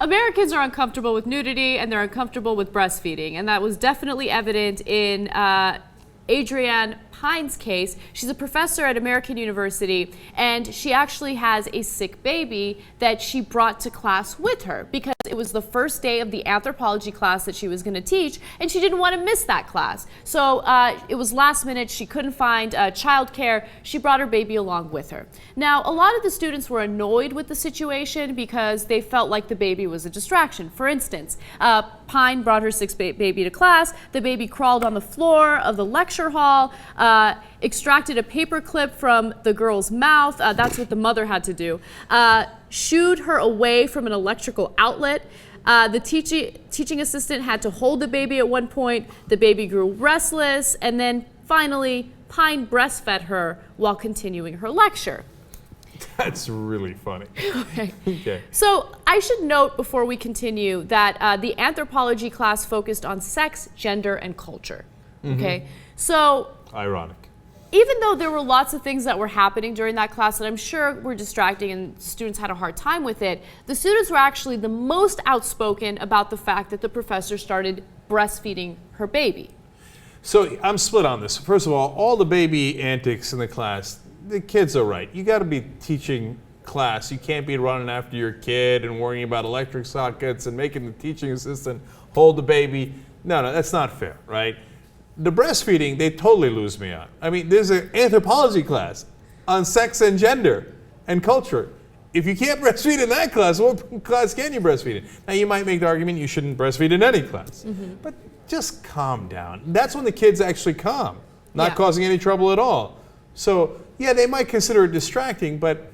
Americans are uncomfortable with nudity and they're uncomfortable with breastfeeding, and that was definitely evident in Adrienne Pine's case. She's a professor at American University, and she actually has a sick baby that she brought to class with her because it was the first day of the anthropology class that she was going to teach, and she didn't want to miss that class. So it was last minute. She couldn't find childcare. She brought her baby along with her. Now, a lot of the students were annoyed with the situation because they felt like the baby was a distraction. For instance, Pine brought her sick baby to class. The baby crawled on the floor of the lecture hall, extracted a paper clip from the girl's mouth. That's what the mother had to do. Shooed her away from an electrical outlet. The teaching assistant had to hold the baby at one point. The baby grew restless, and then finally, Pine breastfed her while continuing her lecture. That's really funny. Okay. So I should note before we continue that the anthropology class focused on sex, gender, and culture. Okay. So ironic. Even though there were lots of things that were happening during that class that I'm sure were distracting and students had a hard time with it, the students were actually the most outspoken about the fact that the professor started breastfeeding her baby. So I'm split on this. First of all the baby antics in the class, the kids are right. You got to be teaching class. You can't be running after your kid and worrying about electric sockets and making the teaching assistant hold the baby. No, that's not fair, right? The breastfeeding, they totally lose me on. I mean, there's an anthropology class on sex and gender and culture. If you can't breastfeed in that class, what class can you breastfeed in? Now, you might make the argument you shouldn't breastfeed in any class, but just calm down. That's when the kids actually calm, not causing any trouble at all. So, yeah, they might consider it distracting, but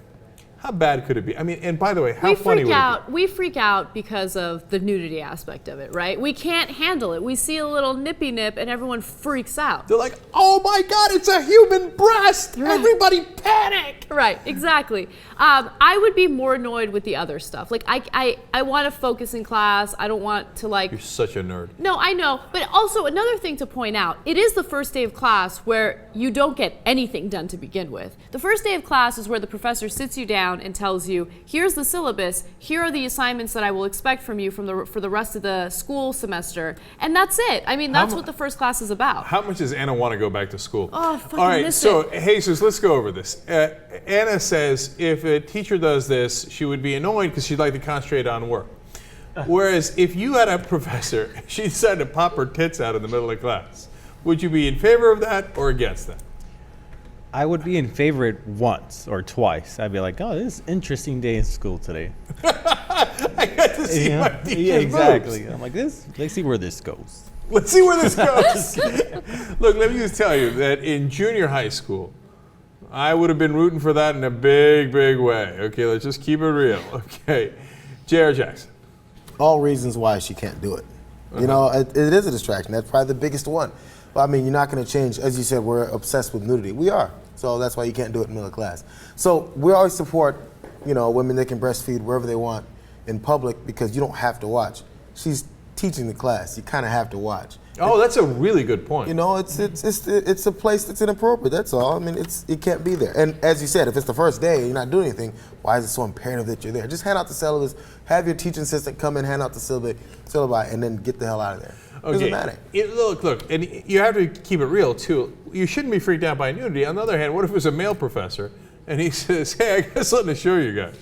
how bad could it be? I mean, and by the way, how funny would it be? We freak out because of the nudity aspect of it, right? We can't handle it. We see a little nippy nip and everyone freaks out. They're like, oh my God, it's a human breast! Right. Everybody panic! Right, exactly. I would be more annoyed with the other stuff. Like, I want to focus in class. I don't want to like... You're such a nerd. No, I know. But also another thing to point out, it is the first day of class where you don't get anything done to begin with. The first day of class is where the professor sits you down and tells you, here's the syllabus, here are the assignments that I will expect from you for the rest of the school semester, and that's it. I mean, that's what the first class is about. How much does Anna want to go back to school? Oh, I fucking All right, miss so it. Jesus, let's go over this. Anna says if a teacher does this, she would be annoyed because she'd like to concentrate on work. Whereas if you had a professor, she decided to pop her tits out in the middle of class, would you be in favor of that or against that? I would be in favor it once or twice. I'd be like, oh, this is an interesting day in school today. I got to see my teacher's Yeah, exactly. moves. I'm like, let's see where this goes. Let's see where this goes. Look, let me just tell you that in junior high school, I would have been rooting for that in a big, big way. Okay, let's just keep it real. Okay, J.R. Jackson. All reasons why she can't do it. You know, it is a distraction. That's probably the biggest one. But I mean, you're not going to change. As you said, we're obsessed with nudity. We are. So that's why you can't do it in middle class. So we always support, you know, women that can breastfeed wherever they want in public because you don't have to watch. She's teaching the class. You kind of have to watch. Oh, that's a really good point. You know, it's a place that's inappropriate. That's all. I mean, it can't be there. And as you said, if it's the first day and you're not doing anything, why is it so imperative that you're there? Just hand out the syllabus. Have your teaching assistant come in, hand out the syllabi, and then get the hell out of there. Okay. Doesn't matter. Look, and you have to keep it real too. You shouldn't be freaked out by nudity. On the other hand, what if it was a male professor and he says, "Hey, I got something to show you guys."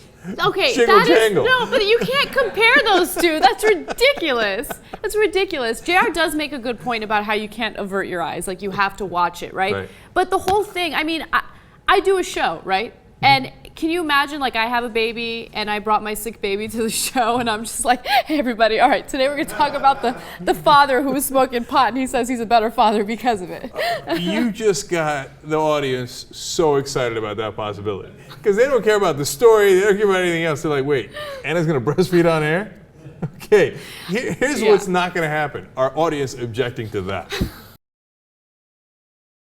Okay, Jingle jangle. no, but you can't compare those two. That's ridiculous. That's ridiculous. JR does make a good point about how you can't avert your eyes. Like, you have to watch it, right? But the whole thing, I mean, I do a show, right? And can you imagine, like, I have a baby and I brought my sick baby to the show and I'm just like, hey, everybody, all right, today we're going to talk about the father who was smoking pot and he says he's a better father because of it. You just got the audience so excited about that possibility. Because they don't care about the story, they don't care about anything else. They're like, wait, Anna's going to breastfeed on air? Okay, here's what's not going to happen. Our audience objecting to that.